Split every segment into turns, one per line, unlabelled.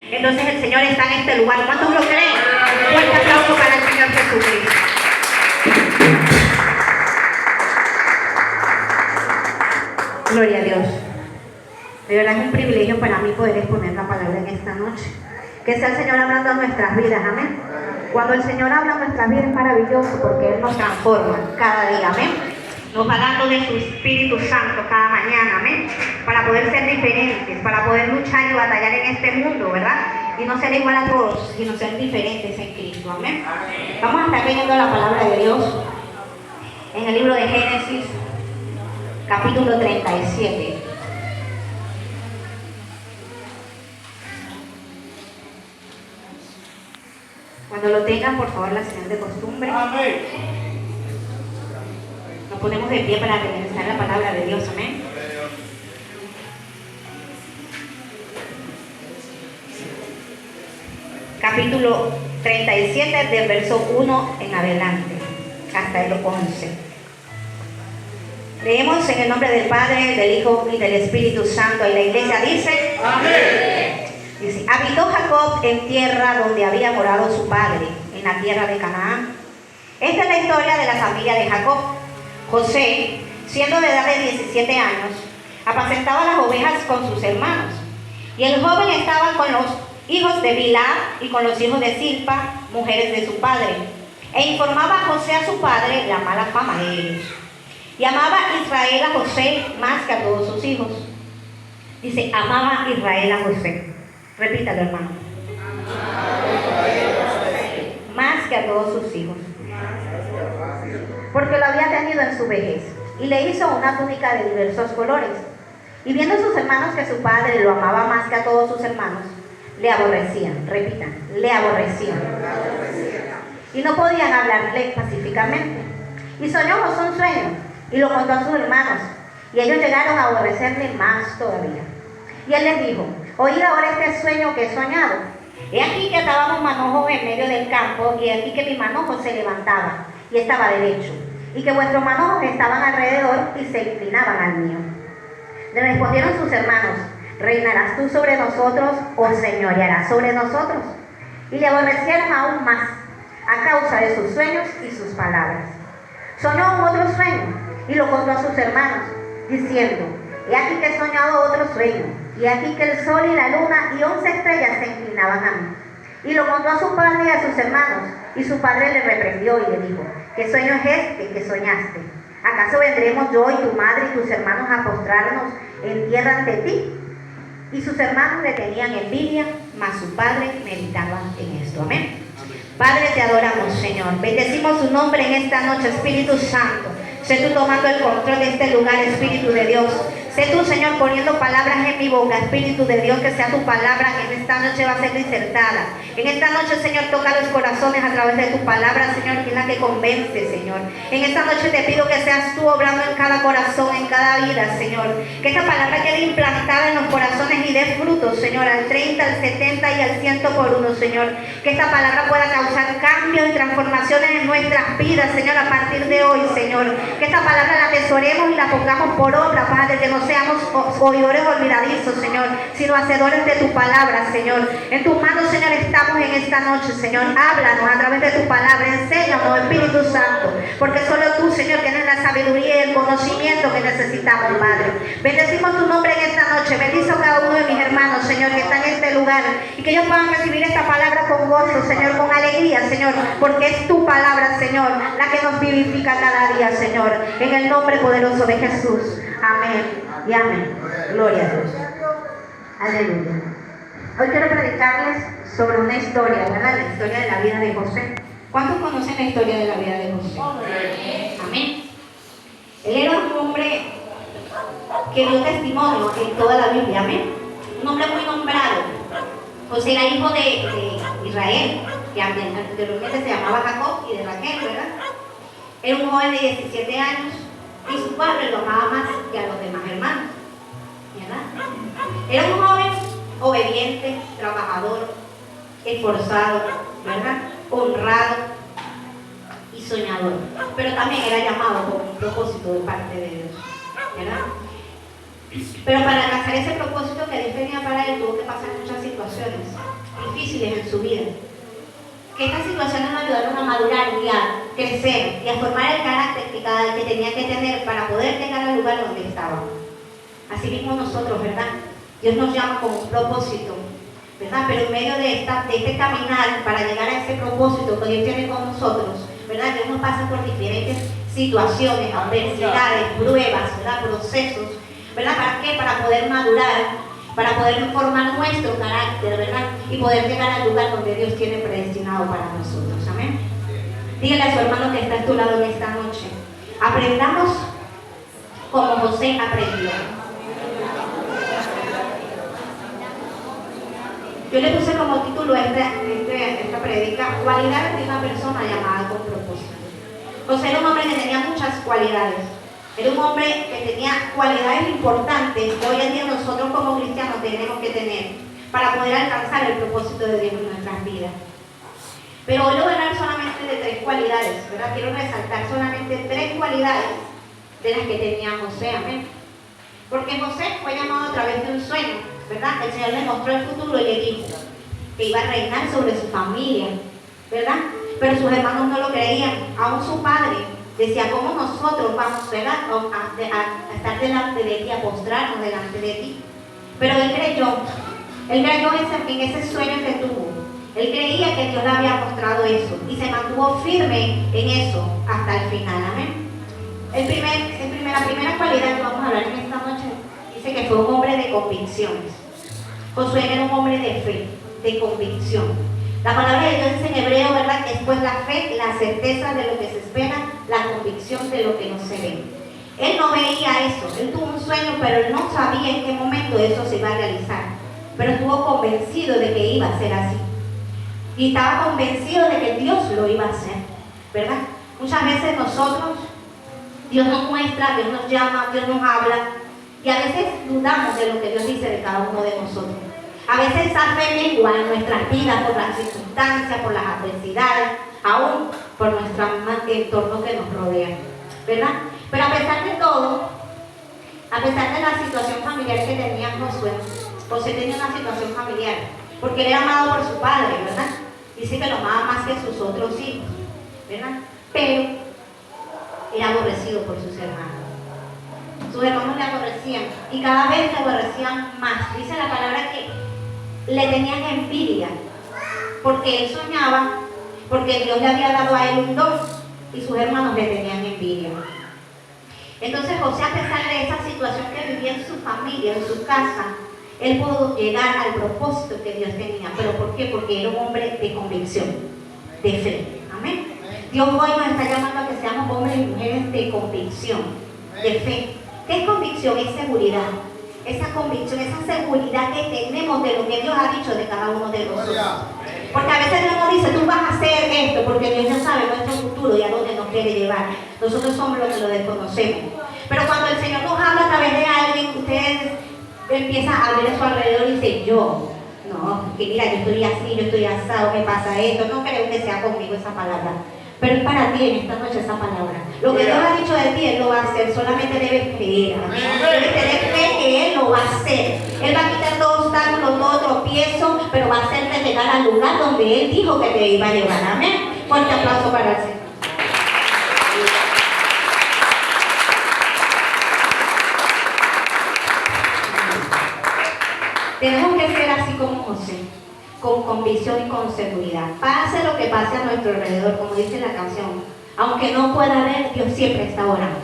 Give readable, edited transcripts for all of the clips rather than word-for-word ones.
Entonces el Señor está en este lugar. ¿Cuántos lo creen? Un fuerte aplauso para el Señor Jesucristo. Gloria a Dios. De verdad es un privilegio para mí poder exponer la palabra en esta noche. Que sea el Señor hablando a nuestras vidas, amén. Cuando el Señor habla a nuestras vidas es maravilloso porque Él nos transforma cada día, amén. Nos va dando de su Espíritu Santo cada mañana, amén. Para poder ser diferentes, para poder luchar y batallar en este mundo, ¿verdad? Y no ser igual a todos, sino ser diferentes en Cristo, amén. Vamos a estar leyendo la palabra de Dios en el libro de Génesis, capítulo 37. Cuando lo tengan, por favor, la señal de costumbre. Amén. Nos ponemos de pie para realizar la palabra de Dios, amén. Capítulo 37, del verso 1 en adelante, hasta el 11. Leemos en el nombre del Padre, del Hijo y del Espíritu Santo. Y la iglesia dice: amén. Dice: habitó Jacob en tierra donde había morado su padre, en la tierra de Canaán. Esta es la historia de la familia de Jacob. José, siendo de edad de 17 años, apacentaba las ovejas con sus hermanos. Y el joven estaba con los hijos de Bilha y con los hijos de Zilpa, mujeres de su padre. E informaba a José a su padre la mala fama de ellos. Y amaba Israel a José más que a todos sus hijos. Dice: amaba Israel a José. Repítalo, hermano. Más que a todos sus hijos. Porque lo había tenido en su vejez. Y le hizo una túnica de diversos colores. Y viendo sus hermanos que su padre lo amaba más que a todos sus hermanos, le aborrecían. Repitan, le aborrecían. Y no podían hablarle pacíficamente. Y soñó José un sueño, y lo contó a sus hermanos. Y ellos llegaron a aborrecerle más todavía. Y él les dijo: oíd ahora este sueño que he soñado. He aquí que atábamos manojos en medio del campo, y he aquí que mi manojo se levantaba y estaba derecho, y que vuestros manojos estaban alrededor y se inclinaban al mío. Le respondieron sus hermanos: ¿reinarás tú sobre nosotros o señorearás sobre nosotros? Y le aborrecieron aún más a causa de sus sueños y sus palabras. Soñó un otro sueño y lo contó a sus hermanos, diciendo: he aquí que he soñado otro sueño, y aquí que el sol y la luna y 11 estrellas se inclinaban a mí. Y lo contó a su padre y a sus hermanos, y su padre le reprendió y le dijo: ¿qué sueño es este que soñaste? ¿Acaso vendremos yo y tu madre y tus hermanos a postrarnos en tierra ante ti? Y sus hermanos le tenían envidia, mas su padre meditaba en esto. Amén. Padre, te adoramos, Señor. Bendecimos su nombre en esta noche, Espíritu Santo. Sé tú tomando el control de este lugar, Espíritu de Dios. Sé tú, Señor, poniendo palabras en mi boca, Espíritu de Dios, que sea tu palabra que en esta noche va a ser disertada. En esta noche, Señor, toca los corazones a través de tu palabra, Señor, que es la que convence, Señor. En esta noche te pido que seas tú obrando en cada corazón, en cada vida, Señor. Que esta palabra quede implantada en los corazones y dé frutos, Señor, al 30, al 70 y al 100 por uno, Señor. Que esta palabra pueda causar cambios y transformaciones en nuestras vidas, Señor, a partir de hoy, Señor. Que esta palabra la atesoremos y la pongamos por obra, Padre, que no seamos oidores olvidadizos, Señor, sino hacedores de tu palabra, Señor. En tus manos, Señor, estamos en esta noche, Señor. Háblanos a través de tu palabra, enséñanos, Espíritu Santo, porque solo tú, Señor, tienes la sabiduría y el conocimiento que necesitamos, Padre. Bendecimos tu nombre en esta noche. Bendice a cada uno de mis hermanos, Señor, que están en este lugar, y que ellos puedan recibir esta palabra con gozo, Señor, con alegría, Señor, porque es tu palabra, Señor, la que nos vivifica cada día, Señor, en el nombre poderoso de Jesús. Amén y amén. Gloria a Dios. Aleluya. Hoy quiero predicarles sobre una historia, ¿verdad? La historia de la vida de José. ¿Cuántos conocen la historia de la vida de José? Amén. Él era un hombre que dio testimonio en toda la Biblia. Amén. Un hombre muy nombrado. José era hijo de Israel, que anteriormente se llamaba Jacob, y de Raquel, ¿verdad? Era un joven de 17 años y su padre lo amaba más que a los demás hermanos, ¿verdad? Era un joven obediente, trabajador, esforzado, ¿verdad? Honrado y soñador, pero también era llamado con un propósito de parte de Dios, ¿verdad? Pero para alcanzar ese propósito que Dios tenía para él, tuvo que pasar muchas situaciones. difíciles en su vida. Que estas situaciones nos ayudaron a madurar y a crecer y a formar el carácter que tenía que tener para poder llegar al lugar donde estaba. Así mismo nosotros, ¿verdad? Dios nos llama con un propósito, ¿verdad? Pero en medio de este caminar para llegar a ese propósito que Dios tiene con nosotros, ¿verdad? Dios nos pasa por diferentes situaciones, adversidades, pruebas, ¿verdad? Procesos, ¿verdad? ¿Para qué? Para poder madurar, para poder formar nuestro carácter, ¿verdad? Y poder llegar al lugar donde Dios tiene predestinado para nosotros. Amén. Dígale a su hermano que está a tu lado en esta noche. Aprendamos como José aprendió. Yo le puse como título esta predica, cualidades de una persona llamada con propósito. José era un hombre que tenía muchas cualidades. Era un hombre que tenía cualidades importantes que hoy en día nosotros como cristianos tenemos que tener para poder alcanzar el propósito de Dios en nuestras vidas. Pero hoy lo voy a hablar solamente de 3 cualidades, ¿verdad? Quiero resaltar solamente 3 cualidades de las que tenía José, amén. Porque José fue llamado a través de un sueño, ¿verdad? El Señor le mostró el futuro y le dijo que iba a reinar sobre su familia, ¿verdad? Pero sus hermanos no lo creían, aún su padre decía, ¿cómo nosotros vamos, ¿verdad? a estar delante de ti, a postrarnos delante de ti? Pero él creyó en ese sueño que tuvo. Él creía que Dios le había mostrado eso y se mantuvo firme en eso hasta el final, amén. La primera cualidad que vamos a hablar en esta noche dice que fue un hombre de convicciones. Josué era un hombre de fe, de convicción. La palabra de Dios dice en hebreo, ¿verdad? Que es pues la fe, la certeza de lo que se espera, la convicción de lo que no se ve. Él no veía eso, él tuvo un sueño, pero él no sabía en qué momento eso se iba a realizar. Pero estuvo convencido de que iba a ser así. Y estaba convencido de que Dios lo iba a hacer, ¿verdad? Muchas veces nosotros, Dios nos muestra, Dios nos llama, Dios nos habla, y a veces dudamos de lo que Dios dice de cada uno de nosotros. A veces esa fe mengua en nuestras vidas por las circunstancias, por las adversidades, aún por nuestro entorno que nos rodea, ¿verdad? Pero a pesar de todo, a pesar de la situación familiar que tenía José tenía una situación familiar, porque él era amado por su padre, ¿verdad? Dice que lo amaba más que sus otros hijos, ¿verdad? Pero era aborrecido por sus hermanos. Sus hermanos le aborrecían y cada vez le aborrecían más. Dice la palabra que le tenían envidia porque él soñaba, porque Dios le había dado a él un don y sus hermanos le tenían envidia. Entonces José, a pesar de esa situación que vivía en su familia, en su casa, él pudo llegar al propósito que Dios tenía. ¿Pero por qué? Porque era un hombre de convicción, de fe. Amén. Dios hoy nos está llamando a que seamos hombres y mujeres de convicción, de fe. ¿Qué es convicción? Es seguridad. Esa convicción, esa seguridad que tenemos de lo que Dios ha dicho de cada uno de nosotros. Porque a veces Dios nos dice, tú vas a hacer esto, porque Dios ya sabe nuestro futuro y a dónde nos quiere llevar. Nosotros somos los que lo desconocemos. Pero cuando el Señor nos habla a través de alguien, ustedes empiezan a ver a su alrededor y dicen, no, que mira, yo estoy así, yo estoy asado, me pasa esto. No creo que sea conmigo esa palabra. Pero es para ti en esta noche esa palabra. Lo que Dios ha dicho de ti, Él lo va a hacer. Solamente debes creer. Debes tener fe que Él lo va a hacer. Él va a quitar todo obstáculo, todo tropiezo, pero va a hacerte llegar al lugar donde Él dijo que te iba a llevar. Amén. Fuerte aplauso para el Señor. Tenemos que ser así como José, con convicción y con seguridad. Pase lo que pase a nuestro alrededor, como dice la canción. Aunque no pueda ver, Dios siempre está orando.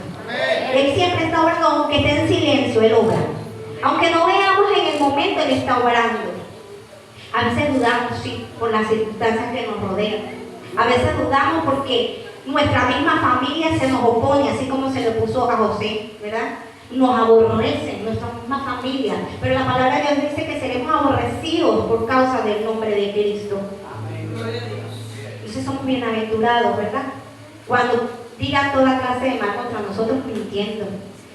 Él siempre está orando, aunque esté en silencio, Él obra. Aunque no veamos en el momento, Él está orando. A veces dudamos, sí, por las circunstancias que nos rodean. A veces dudamos porque nuestra misma familia se nos opone, así como se le puso a José, ¿verdad? Nos aborrecen, nuestra misma familia. Pero la palabra de Dios dice que seremos aborrecidos por causa del nombre de Cristo. Entonces somos bienaventurados, ¿verdad? Cuando digan toda clase de mal contra nosotros mintiendo.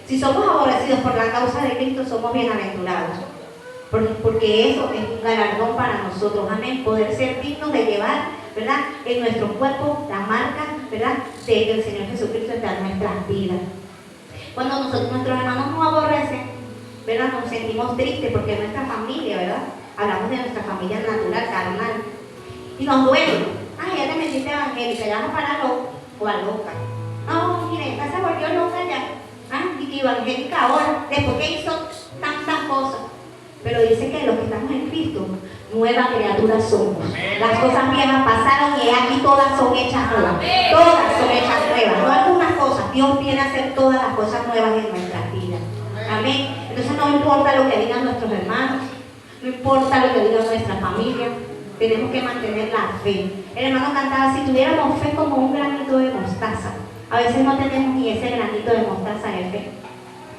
Si somos aborrecidos por la causa de Cristo, somos bienaventurados. Porque eso es un galardón para nosotros, amén. Poder ser dignos de llevar, ¿verdad?, en nuestro cuerpo la marca, ¿verdad?, de que el Señor Jesucristo está en nuestras vidas. Cuando nuestros hermanos nos aborrecen, ¿verdad?, nos sentimos tristes porque es nuestra familia, ¿verdad? hablamos de nuestra familia natural, carnal, y nos duele. Ay, ya te metiste evangélica, ya vas a parar loco o a loca. No, mire, esta se volvió loca ya. Y evangélica ahora, después que hizo tantas cosas. Pero dice que los que estamos en Cristo, nuevas criaturas somos. Las cosas viejas pasaron y aquí todas son hechas nuevas. Todas son hechas nuevas, no algunas cosas. Dios viene a hacer todas las cosas nuevas en nuestras vidas. Amén. Entonces no importa lo que digan nuestros hermanos, no importa lo que diga nuestra familia, tenemos que mantener la fe. El hermano cantaba, si tuviéramos fe como un granito de mostaza. A veces no tenemos ni ese granito de mostaza de fe.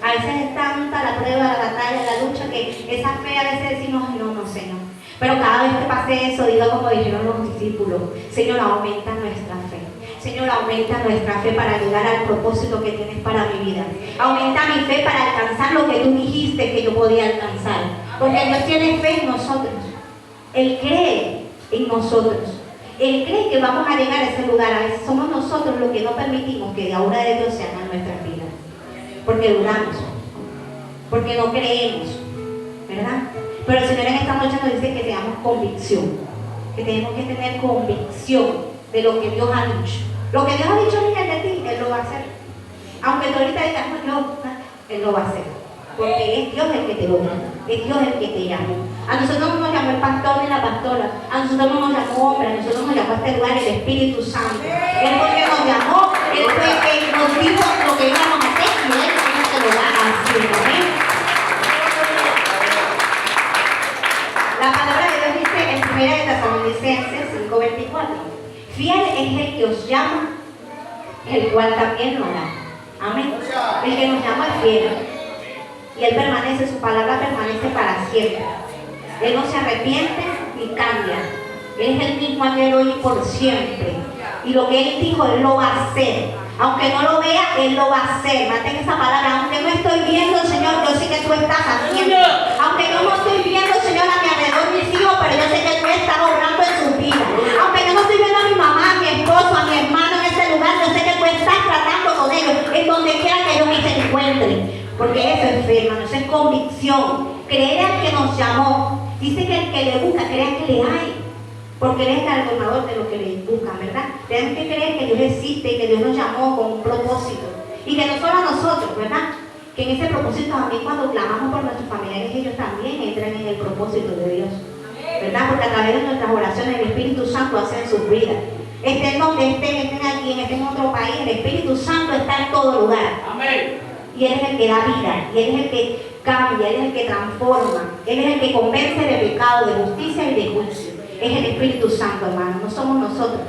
A veces es tanta la prueba, la batalla, la lucha, que esa fe a veces decimos, no, Señor. Pero cada vez que pase eso, diga como dijeron los discípulos, Señor, aumenta nuestra fe. Señor, aumenta nuestra fe para llegar al propósito que tienes para mi vida. Aumenta mi fe para alcanzar lo que tú dijiste que yo podía alcanzar. Porque Dios tiene fe en nosotros. Él cree en nosotros. Él cree que vamos a llegar a ese lugar. A veces somos nosotros los que no permitimos que de ahora de Dios se hagan nuestras vidas. Porque dudamos. Porque no creemos. ¿Verdad? Pero el Señor en esta noche nos dice que tengamos convicción. Que tenemos que tener convicción de lo que Dios ha dicho. Lo que Dios ha dicho de ti, Él lo va a hacer. Aunque tú ahorita digas, no, Él lo va a hacer. Porque es Dios el que te lo da. Es Dios el que te llama. A nosotros no nos llamó el pastor ni la pastora. A nosotros no nos llamó hombre. A nosotros nos llamó a este lugar el Espíritu Santo. Él fue que nos llamó. Él fue que nos dijo lo que íbamos a hacer. Y Él se lo va a hacer. ¿Amén? La palabra de Dios dice en 1 Tesalonicenses 5:24. Fiel es el que os llama, el cual también lo hará. Amén. El que nos llama es fiel. Y Él permanece, su palabra permanece para siempre. Él no se arrepiente ni cambia. Él es el mismo ayer, hoy y por siempre. Y lo que Él dijo, Él lo va a hacer. Aunque no lo vea, Él lo va a hacer. Mantén esa palabra. Aunque no estoy viendo, Señor, yo sé que tú estás haciendo. Aunque yo no estoy viendo, Señor, a mi alrededor mis hijos, pero yo sé que tú estás obrando en sus vidas. Aunque yo no estoy viendo a mi mamá, a mi esposo, a mi hermano en ese lugar, yo sé que tú estás tratando con ellos en donde quiera que ellos se encuentren. Porque eso es fe, hermano, eso es convicción. Creer al que nos llamó. Dice que el que le busca, crea que le hay. Porque Él es el galardonador de lo que le buscan, ¿verdad? Tenemos que creer que Dios existe y que Dios nos llamó con un propósito. Y que no solo a nosotros, ¿verdad? Que en ese propósito también cuando clamamos por nuestros familiares, ellos también entran en el propósito de Dios. ¿Verdad? Porque a través de nuestras oraciones el Espíritu Santo hace en sus vidas. Estén donde estén aquí, estén en otro país, el Espíritu Santo está en todo lugar. Amén. Y Él es el que da vida, y Él es el que cambia, Él es el que transforma, Él es el que convence de pecado, de justicia y de juicio. Es el Espíritu Santo, hermano, no somos nosotros.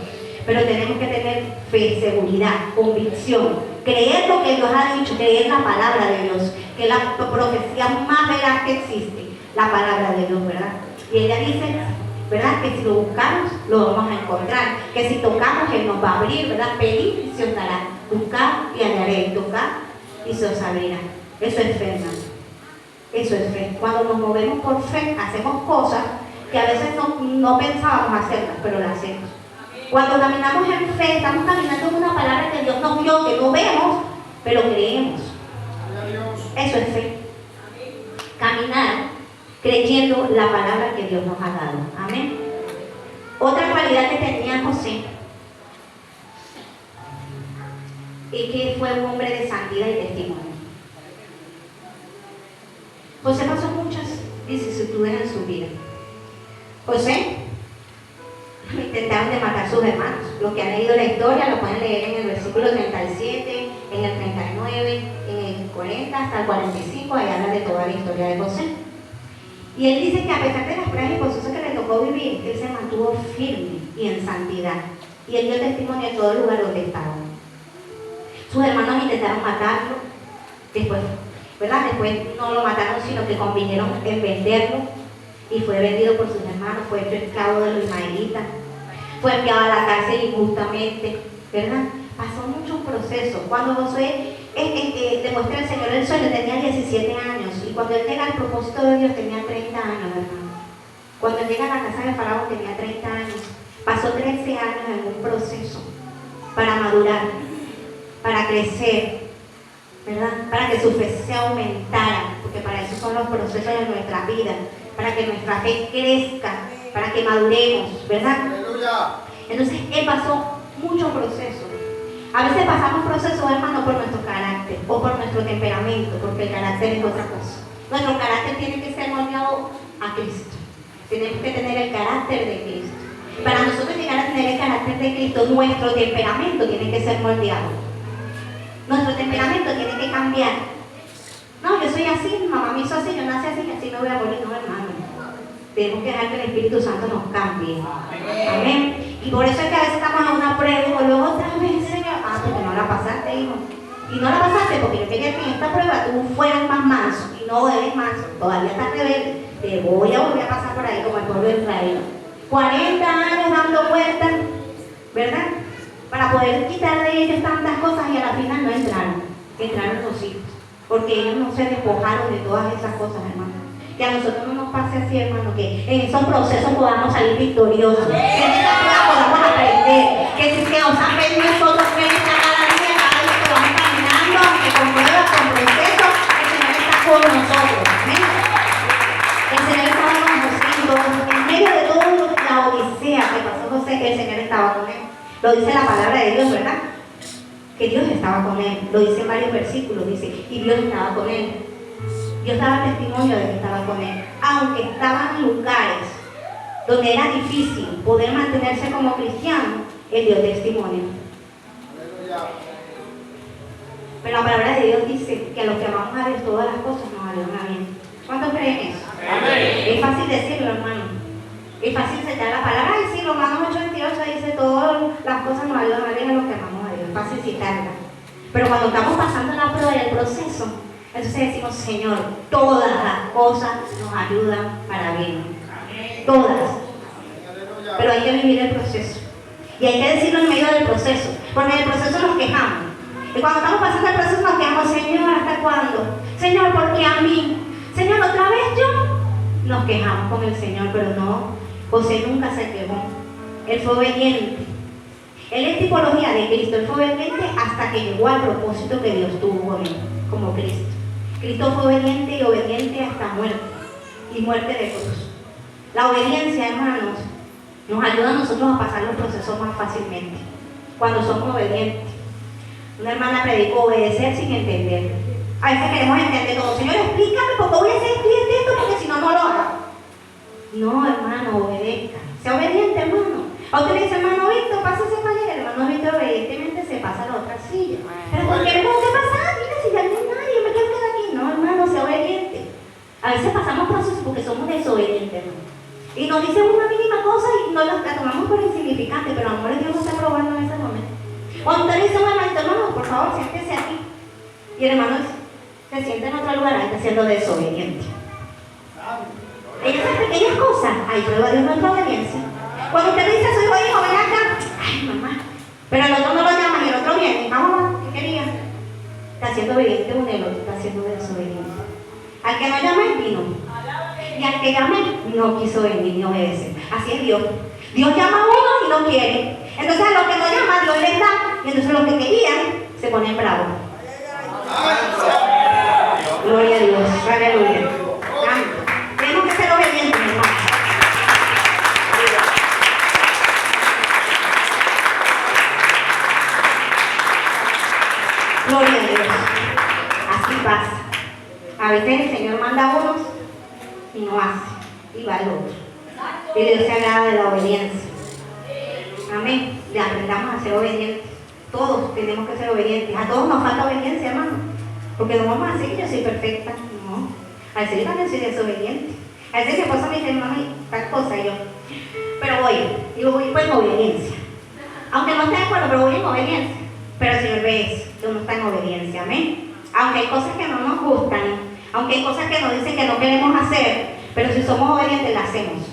Pero tenemos que tener fe, seguridad, convicción, creer lo que Dios ha dicho, creer la palabra de Dios, que es la profecía más veraz que existe, la palabra de Dios, ¿verdad? Y ella dice, ¿verdad? Que si lo buscamos, lo vamos a encontrar, que si tocamos, Él nos va a abrir, ¿verdad? Pedir y se os dará, buscar y hallaré, tocar y se os abrirá. Eso es fe, hermano. Eso es fe. Cuando nos movemos por fe, hacemos cosas que a veces no pensábamos hacerlas, pero las hacemos. Cuando caminamos en fe, estamos caminando en una palabra que Dios nos dio, que no vemos, pero creemos. Eso es fe. Caminar creyendo la palabra que Dios nos ha dado. Amén. Otra cualidad que tenía José y que fue un hombre de santidad y testimonio. José pasó muchas vicisitudes en su vida. José intentaron de matar a sus hermanos. Los que han leído la historia lo pueden leer en el versículo 37, en el 39, en el 40 hasta el 45, ahí habla de toda la historia de José. Y él dice que a pesar de las pruebas y cosas que le tocó vivir, él se mantuvo firme y en santidad. Y él dio testimonio en todo el lugar donde estaba. Sus hermanos intentaron matarlo, después, ¿verdad? Después no lo mataron, sino que convinieron en venderlo y fue vendido por sus hermanos, fue hecho esclavo de los ismaelitas, fue enviado a la cárcel injustamente, ¿verdad? Pasó muchos procesos. Cuando Josué le muestra al Señor el sueño, tenía 17 años y cuando él llega al propósito de Dios tenía 30 años, hermano. Cuando él llega a la casa de Faraón tenía 30 años. Pasó 13 años en un proceso para madurar, para crecer, ¿verdad? Para que su fe se aumentara, porque para eso son los procesos de nuestra vida, para que nuestra fe crezca, para que maduremos, ¿verdad? Entonces Él pasó muchos procesos. A veces pasamos procesos, hermano, por nuestro carácter o por nuestro temperamento, porque el carácter es otra cosa. Nuestro carácter tiene que ser moldeado a Cristo. Tenemos que tener el carácter de Cristo. Para nosotros llegar a tener el carácter de Cristo, nuestro temperamento tiene que ser moldeado. Nuestro temperamento tiene que cambiar. No, yo soy así, mi mamá me hizo así, yo nací así y así no voy a morir, no, hermano. Tenemos que dejar que el Espíritu Santo nos cambie. Amén. Y por eso es que a veces estamos en una prueba y luego otra vez, Señor, porque no la pasaste, hijo. Y no la pasaste porque yo quería que en esta prueba tú fueras más manso y no eres manso, todavía estás rebelde. Te voy a volver a pasar por ahí como el pueblo de Israel. 40 años dando vueltas, ¿verdad? Para poder quitar de ellos tantas cosas y a la final no entraron los hijos. Porque ellos no se despojaron de todas esas cosas, hermano. Que a nosotros no nos pase así, hermano, que en esos procesos podamos salir victoriosos. Que en esa prueba podamos aprender. Que si se nos han pedido nosotros que está cada día que vamos caminando, aunque con pruebas, con procesos, el Señor está con nosotros. ¿Amén? El Señor estaba con José en medio de toda la odisea que pasó José, el Señor estaba con él. Lo dice la palabra de Dios, ¿verdad? Que Dios estaba con él. Lo dice en varios versículos, dice, y Dios estaba con él. Dios daba testimonio de que estaba con él. Aunque estaban en lugares donde era difícil poder mantenerse como cristiano, él dio testimonio. Pero la palabra de Dios dice que a los que amamos a Dios todas las cosas nos ayudan a bien. ¿Cuántos creen eso? Amén. Es fácil decirlo, hermano. Es fácil señalar la palabra. Ay, sí, Romanos 8:28 dice todas las cosas nos ayudan a bien a los que amamos a Dios. Es fácil citarla. Pero cuando estamos pasando la prueba y el proceso, entonces decimos, Señor, todas las cosas nos ayudan para bien. Todas. Pero hay que vivir el proceso. Y hay que decirlo en medio del proceso. Porque en el proceso nos quejamos. Y cuando estamos pasando el proceso nos quejamos, Señor, ¿hasta cuándo? Señor, ¿por qué a mí? Señor, ¿otra vez yo? Nos quejamos con el Señor, pero no. José nunca se quejó. Él fue obediente. Él es tipología de Cristo. Él fue obediente hasta que llegó al propósito que Dios tuvo con él, como Cristo. Cristo fue obediente y obediente hasta muerte. Y muerte de cruz. La obediencia, hermanos, nos ayuda a nosotros a pasar los procesos más fácilmente. Cuando somos obedientes. Una hermana predicó obedecer sin entender. A veces queremos entender todo. Señor, explícame por qué voy a hacer esto, porque si no, no lo hago. No, hermano, obedezca. Sea obediente, hermano. A usted le dice, hermano Víctor, pásese para allá. El hermano Víctor obedientemente se pasa a la otra silla. Pero ¿por qué tengo que pasar? Mira, si ya no hay nadie, yo me quiero quedar aquí. No, hermano, sea obediente. A veces pasamos procesos porque somos desobedientes, hermano. Y nos dicen una mínima cosa y nos la tomamos por insignificante, pero a lo mejor Dios nos está probando en ese momento. Cuando usted le dice a un hermano, por favor, siéntese aquí. Y el hermano se siente en otro lugar, ahí está siendo desobediente. Esas pequeñas cosas, hay prueba de nuestra obediencia. Cuando usted le dice a su hijo, ven acá, ay mamá, pero el otro no lo llama y el otro viene, vamos, ¿qué quería? Está siendo obediente uno y el otro está siendo desobediente. Al que no llame, vino. Y al que llame, no quiso venir ni obedecer. Así es Dios. Dios llama a uno y no quiere. Entonces a los que no llama, Dios les da. Y entonces los que querían se ponen bravos. Gloria a Dios. Aleluya. Tenemos que ser obedientes, hermano. Gloria a Dios. Así pasa. A veces el Señor manda a unos y no hace. Y va al otro. Y Dios se agrada de la obediencia. Amén. Le aprendamos a ser obedientes. Todos tenemos que ser obedientes. A todos nos falta obediencia, hermano. Porque no vamos a decir que yo soy perfecta. No. A veces yo también soy desobediente. A veces mi esposa me dice, hermano, tal cosa, y yo. Pero voy pues en obediencia. Aunque no esté de acuerdo, pero voy en obediencia. Pero el Señor ve eso, que uno está en obediencia. Amén. Aunque hay cosas que no nos gustan, aunque hay cosas que nos dicen que no queremos hacer, pero si somos obedientes, las hacemos.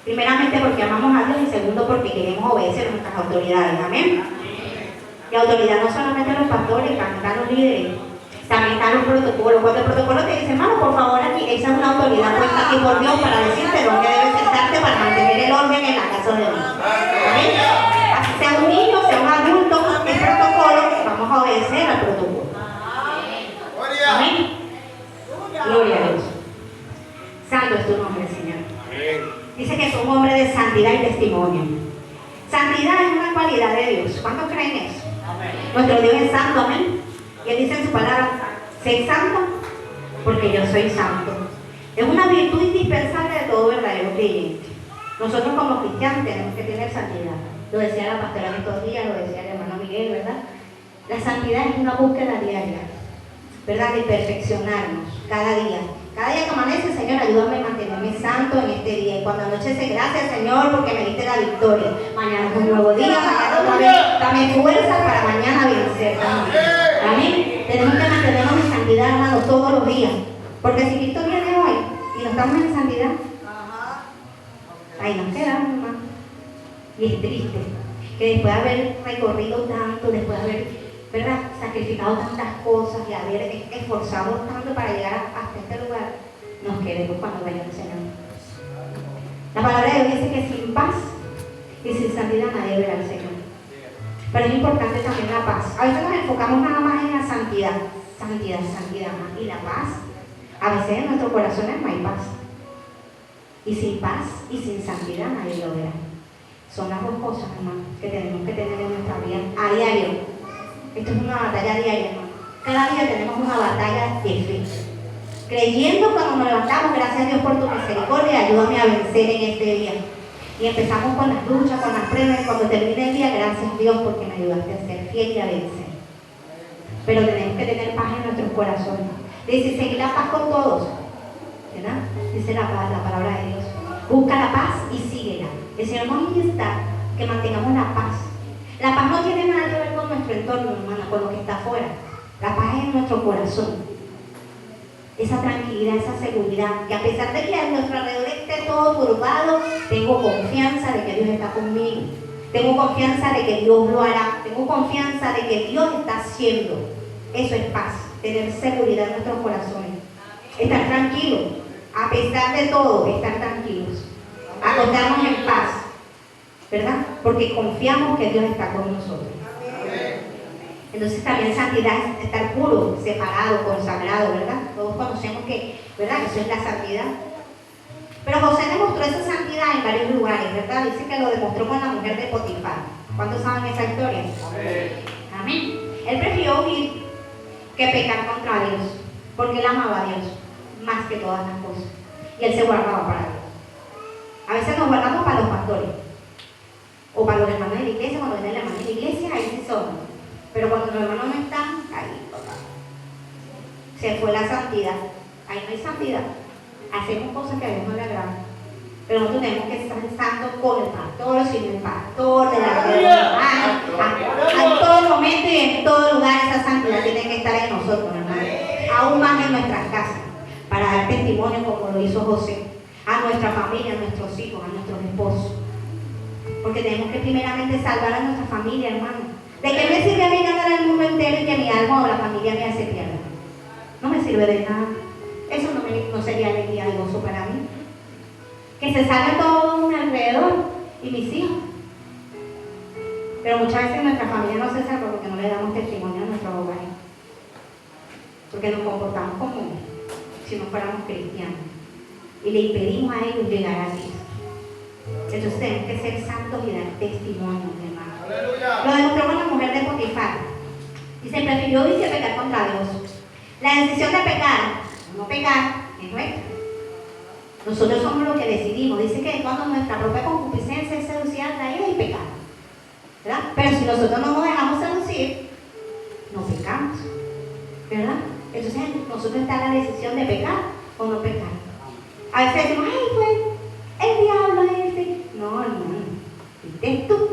Primeramente porque amamos a Dios y segundo porque queremos obedecer a nuestras autoridades. Amén. Y autoridad no solamente a los pastores, también a los líderes, también están los protocolos. Cuando el protocolo te dice, hermano, por favor, aquí, esa es una autoridad puesta aquí por Dios para decirte dónde debes sentarte para mantener el orden en la casa de Dios. Amén. Así sea un niño, sea un adulto, el protocolo, vamos a obedecer al protocolo. Amén. Gloria a Dios. Santo es tu nombre, Señor. santidad y testimonio. Santidad es una cualidad de Dios. ¿Cuántos creen eso? Amén. Nuestro Dios es santo, amén. Y Él dice en su palabra, sé santo porque yo soy santo. Es una virtud indispensable de todo verdadero creyente. Nosotros como cristianos tenemos que tener santidad. Lo decía la pastora estos días, lo decía el hermano Miguel, ¿verdad? La santidad es una búsqueda diaria, ¿verdad? De perfeccionarnos cada día. Cada día que amanece, Señor, ayúdame a mantenerme santo en este día. Y cuando anochece, gracias, Señor, porque me diste la victoria. Mañana es un nuevo día, mañana otra vez. Dame fuerza para mañana vencer. Amén. Tenemos que mantenernos en santidad, hermanos, todos los días. Porque si Cristo viene hoy y no estamos en santidad, ahí nos quedamos, hermano. Y es triste que después de haber recorrido tanto, después de haber, ¿verdad?, sacrificado tantas cosas y haber esforzado tanto para llegar hasta este lugar, nos quedemos cuando vaya el Señor. La palabra de Dios dice que sin paz y sin santidad nadie verá al Señor. Pero es importante también la paz. A veces nos enfocamos nada más en la santidad, santidad, y la paz. A veces en nuestros corazones no hay paz. Y sin paz y sin santidad nadie lo verá. Son las dos cosas, hermano, que tenemos que tener en nuestra vida a diario. Esto es una batalla diaria, hermano. Cada día tenemos una batalla de fe. Creyendo cuando nos levantamos, gracias a Dios por tu misericordia, ayúdame a vencer en este día. Y empezamos con las luchas, con las pruebas, y cuando termine el día, gracias a Dios porque me ayudaste a ser fiel y a vencer. Pero tenemos que tener paz en nuestros corazones. Dice, seguir la paz con todos, ¿verdad? Dice la palabra de Dios. Busca la paz y síguela. El Señor nos insta que mantengamos la paz. La paz no tiene nada que ver con nuestro entorno, hermana, con lo que está afuera. La paz es en nuestro corazón. Esa tranquilidad, esa seguridad, que a pesar de que a nuestro alrededor esté todo turbado, tengo confianza de que Dios está conmigo. Tengo confianza de que Dios lo hará. Tengo confianza de que Dios está haciendo. Eso es paz, tener seguridad en nuestros corazones. Estar tranquilos, a pesar de todo, estar tranquilos. Acostarnos en paz, ¿verdad? Porque confiamos que Dios está con nosotros. Entonces también santidad es estar puro, separado, consagrado, ¿verdad? Todos conocemos que, ¿verdad?, eso es la santidad. Pero José demostró esa santidad en varios lugares, ¿verdad? Dice que lo demostró con la mujer de Potifar. ¿Cuántos saben esa historia? Amén. Él prefirió huir que pecar contra Dios, porque él amaba a Dios más que todas las cosas. Y él se guardaba para Dios. A veces nos guardamos para los pastores, o para los hermanos de la iglesia. Cuando viene el hermano de la iglesia, ahí sí somos. Pero cuando los hermanos no están, ahí se fue la santidad. Ahí no hay santidad. Hacemos cosas que a Dios no le agradan. Pero nosotros tenemos que estar santos con el pastor, sin el pastor, delante de los hermanos. En todo momento y en todo lugar esa santidad tiene que estar en nosotros, hermanos. Aún más en nuestras casas, para dar testimonio como lo hizo José. A nuestra familia, a nuestros hijos, a nuestros esposos. Porque tenemos que primeramente salvar a nuestra familia, hermano. ¿De qué me sirve a mí ganar el mundo entero y que mi alma o la familia mía se pierda? No me sirve de nada. Eso no sería alegría y gozo para mí. Que se salga todo un alrededor y mis hijos. Pero muchas veces nuestra familia no se salva porque no le damos testimonio a nuestros hogares. Porque nos comportamos como si no fuéramos cristianos. Y le impedimos a ellos llegar a Cristo. Entonces tenemos que ser santos y dar testimonio, hermano. Lo demostró con la mujer de Potifar. Dice, prefirió irse a pecar contra Dios. La decisión de pecar, no pecar, es nuestra. Nosotros somos los que decidimos. Dice que cuando nuestra propia concupiscencia es seducida, atraída y pecar, ¿verdad? Pero si nosotros no nos dejamos seducir, no pecamos, ¿verdad? Entonces nosotros está la decisión de pecar o no pecar. A veces decimos, ay, pues, el diablo es este. No, hermano, fuiste tú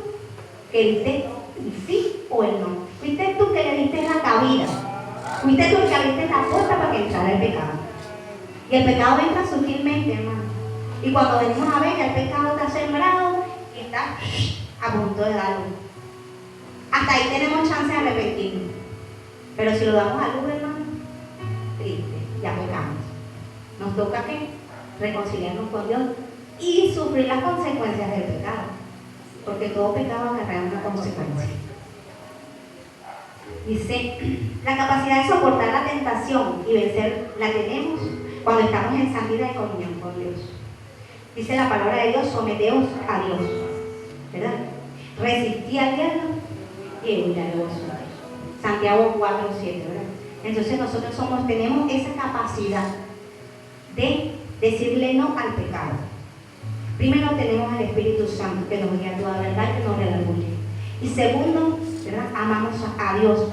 que diste el sí o el no. Fuiste tú que le diste la cabida. Fuiste tú que abriste la puerta para que entrara el pecado. Y el pecado entra sutilmente, hermano. Y cuando venimos a ver, el pecado está sembrado y está a punto de dar luz. Hasta ahí tenemos chance de arrepentirnos. Pero si lo damos a luz, hermano, triste, ya pecamos. Nos toca que reconciliarnos con Dios y sufrir las consecuencias del pecado. Porque todo pecado acarrea una consecuencia. Dice, la capacidad de soportar la tentación y vencer la tenemos cuando estamos en santidad y comunión con Dios. Dice la palabra de Dios, someteos a Dios, ¿verdad? Resistí al diablo y él huirá de vosotros. Santiago 4:7, ¿verdad? Entonces nosotros tenemos esa capacidad de decirle no al pecado. Primero tenemos al Espíritu Santo que nos guía a toda verdad, que nos redarguye. Y segundo, ¿verdad? Amamos a Dios.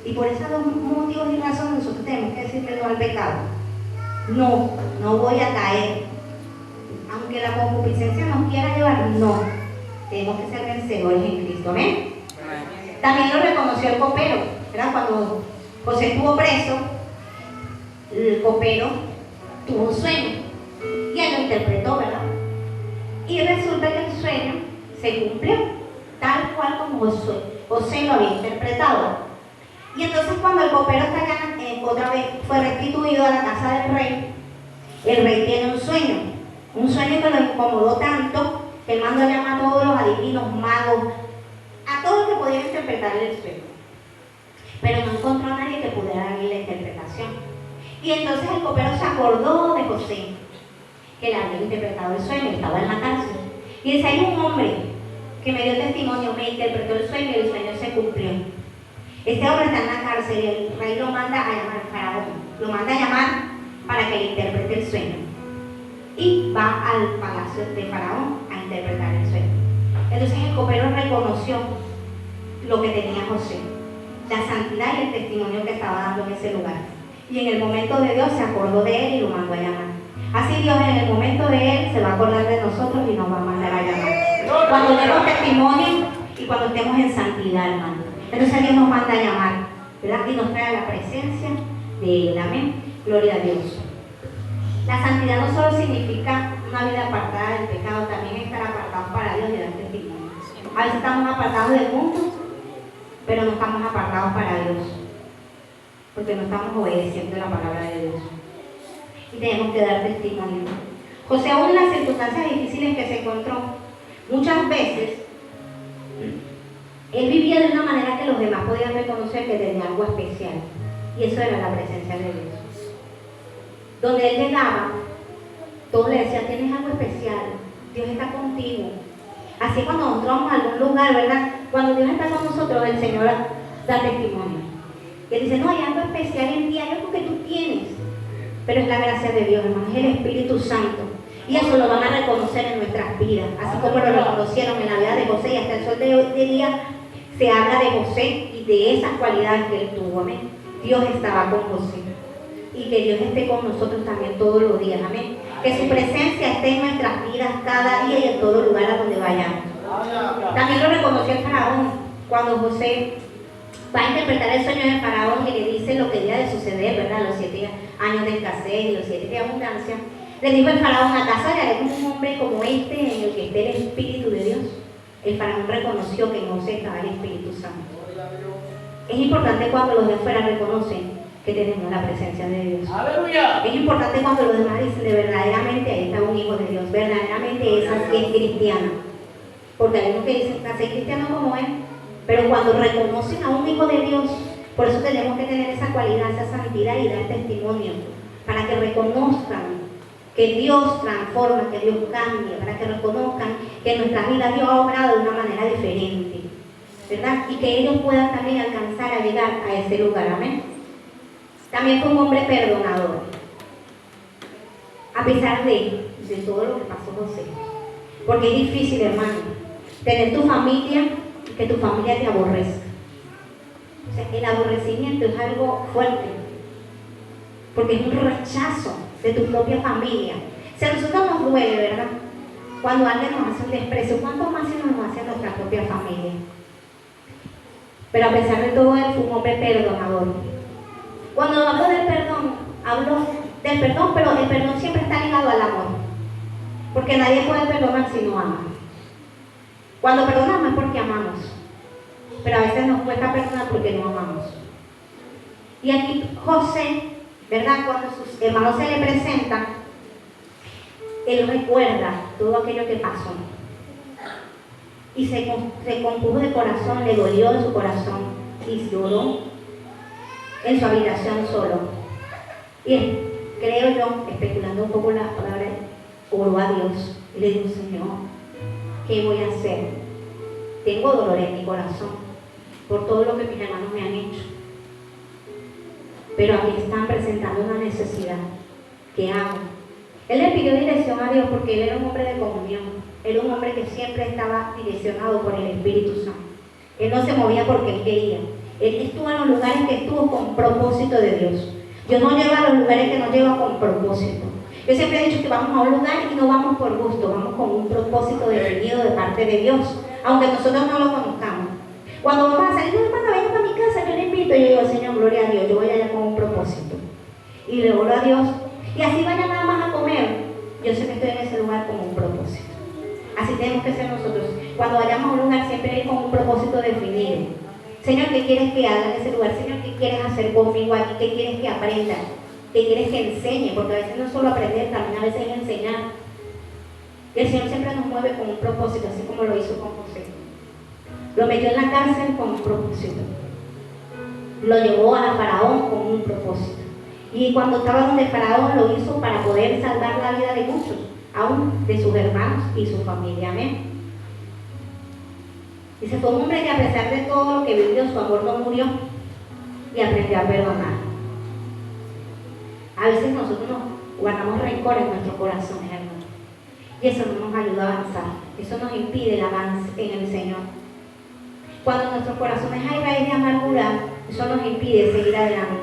Y por esos dos motivos y razones nosotros tenemos que decirle no al pecado. No voy a caer. Aunque la concupiscencia nos quiera llevar, no. Tenemos que ser vencedores en Cristo. ¿Amén? También lo reconoció el copero, ¿verdad? Cuando José estuvo preso, el copero tuvo un sueño y él lo interpretó, ¿verdad? Y resulta que el sueño se cumplió, tal cual como José lo había interpretado. Y entonces cuando el copero está allá, otra vez fue restituido a la casa del rey, el rey tiene un sueño que lo incomodó tanto que él mandó a llamar a todos los adivinos, magos, a todos los que podían interpretar el sueño. Pero no encontró a nadie que pudiera darle la interpretación. Y entonces el copero se acordó de José, que le había interpretado el sueño, estaba en la cárcel. Y dice, hay un hombre que me dio testimonio, me interpretó el sueño y el sueño se cumplió. Este hombre está en la cárcel y el rey lo manda a llamar al faraón. Lo manda a llamar para que le interprete el sueño. Y va al palacio de faraón a interpretar el sueño. Entonces el copero reconoció lo que tenía José, la santidad y el testimonio que estaba dando en ese lugar. Y en el momento de Dios se acordó de él y lo mandó a llamar. Así Dios en el momento de él se va a acordar de nosotros y nos va a mandar a llamar. Cuando demos testimonio y cuando estemos en santidad, hermano. Entonces Dios nos manda a llamar, ¿verdad? Y nos trae a la presencia de Él. Amén. Gloria a Dios. La santidad no solo significa una vida apartada del pecado, también estar apartados para Dios y dar testimonio. A veces estamos apartados del mundo, pero no estamos apartados para Dios, porque no estamos obedeciendo la palabra de Dios. Y tenemos que dar testimonio. José, aún en las circunstancias difíciles que se encontró, muchas veces él vivía de una manera que los demás podían reconocer que tenía algo especial. Y eso era la presencia de Dios. Donde él llegaba, todos le decían, tienes algo especial, Dios está contigo. Así cuando nosotros vamos a algún lugar, ¿verdad? Cuando Dios está con nosotros, el Señor da testimonio. Y él dice, no, hay algo especial en ti, hay algo que tú tienes. Pero es la gracia de Dios, hermano, es el Espíritu Santo. Y eso lo van a reconocer en nuestras vidas. Así como lo reconocieron en la vida de José y hasta el sol de hoy día se habla de José y de esas cualidades que él tuvo. Amén. Dios estaba con José. Y que Dios esté con nosotros también todos los días. Amén. Que su presencia esté en nuestras vidas cada día y en todo lugar a donde vayamos. También lo reconoció el faraón cuando José va a interpretar el sueño del faraón y le dice lo que debía de suceder, ¿verdad? Los 7 años de escasez y los 7 de abundancia. Le dijo el faraón, ¿acaso le haré como un hombre como este en el que esté el Espíritu de Dios? El faraón reconoció que en José estaba el Espíritu Santo. Es importante cuando los de afuera reconocen que tenemos la presencia de Dios. ¡Aleluya! Es importante cuando los demás dicen de verdaderamente ahí está un hijo de Dios, verdaderamente esa sí es cristiana. Porque hay unos que dicen, soy cristiano como él, pero cuando reconocen a un hijo de Dios, por eso tenemos que tener esa cualidad, esa santidad y dar testimonio, para que reconozcan que Dios transforma, que Dios cambia, para que reconozcan que en nuestras vidas Dios ha obrado de una manera diferente, ¿verdad? Y que ellos puedan también alcanzar a llegar a ese lugar, amén. También fue un hombre perdonador, a pesar de todo lo que pasó José, porque es difícil, hermano, tener tu familia y que tu familia te aborrezca. O sea, el aborrecimiento es algo fuerte, porque es un rechazo de tu propia familia. Si a nosotros nos duele, ¿verdad? Cuando alguien nos hace un desprecio, ¿cuánto más se nos hace a nuestra propia familia? Pero a pesar de todo, él fue un hombre perdonador. Cuando hablo del perdón, pero el perdón siempre está ligado al amor. Porque nadie puede perdonar si no ama. Cuando perdonamos es porque amamos. Pero a veces nos cuesta perdonar porque no amamos. Y aquí José, ¿verdad? Cuando sus hermanos se le presentan, él recuerda todo aquello que pasó. Y se compuso de corazón, le dolió de su corazón y lloró en su habitación solo. Y creo yo, especulando un poco las palabras, oró a Dios y le dijo: Señor, ¿qué voy a hacer? Tengo dolor en mi corazón por todo lo que mis hermanos me han hecho, pero aquí están presentando una necesidad. ¿Qué hago? Él le pidió dirección a Dios porque él era un hombre de comunión, era un hombre que siempre estaba direccionado por el Espíritu Santo. Él no se movía porque él quería. Él estuvo en los lugares que estuvo con propósito de Dios. Dios no lleva a los lugares que nos lleva con propósito. Yo siempre he dicho que vamos a un lugar y no vamos por gusto, vamos con un propósito definido de parte de Dios, aunque nosotros no lo conozcamos. Cuando vamos a salir, no, hermano, venga para mi casa, yo le invito, yo digo: Señor, gloria a Dios, yo voy allá con un propósito. Y le oro a Dios, y así vaya nada más a comer, yo sé que estoy en ese lugar con un propósito. Así tenemos que ser nosotros. Cuando vayamos a un lugar, siempre ir con un propósito definido. Señor, ¿qué quieres que haga en ese lugar? Señor, ¿qué quieres hacer conmigo aquí? ¿Qué quieres que aprenda? ¿Qué quieres que enseñe? Porque a veces no es solo aprender, también a veces es enseñar. Y el Señor siempre nos mueve con un propósito, así como lo hizo con José. Lo metió en la cárcel con un propósito. Lo llevó a Faraón con un propósito. Y cuando estaba donde Faraón, lo hizo para poder salvar la vida de muchos, aún de sus hermanos y su familia. Amén. Dice: fue un hombre que a pesar de todo lo que vivió, su amor no murió y aprendió a perdonar. A veces nosotros nos guardamos rencor en nuestro corazón, hermano, y eso no nos ayuda a avanzar. Eso nos impide el avance en el Señor. Cuando en nuestros corazones hay raíz de amargura, eso nos impide seguir adelante.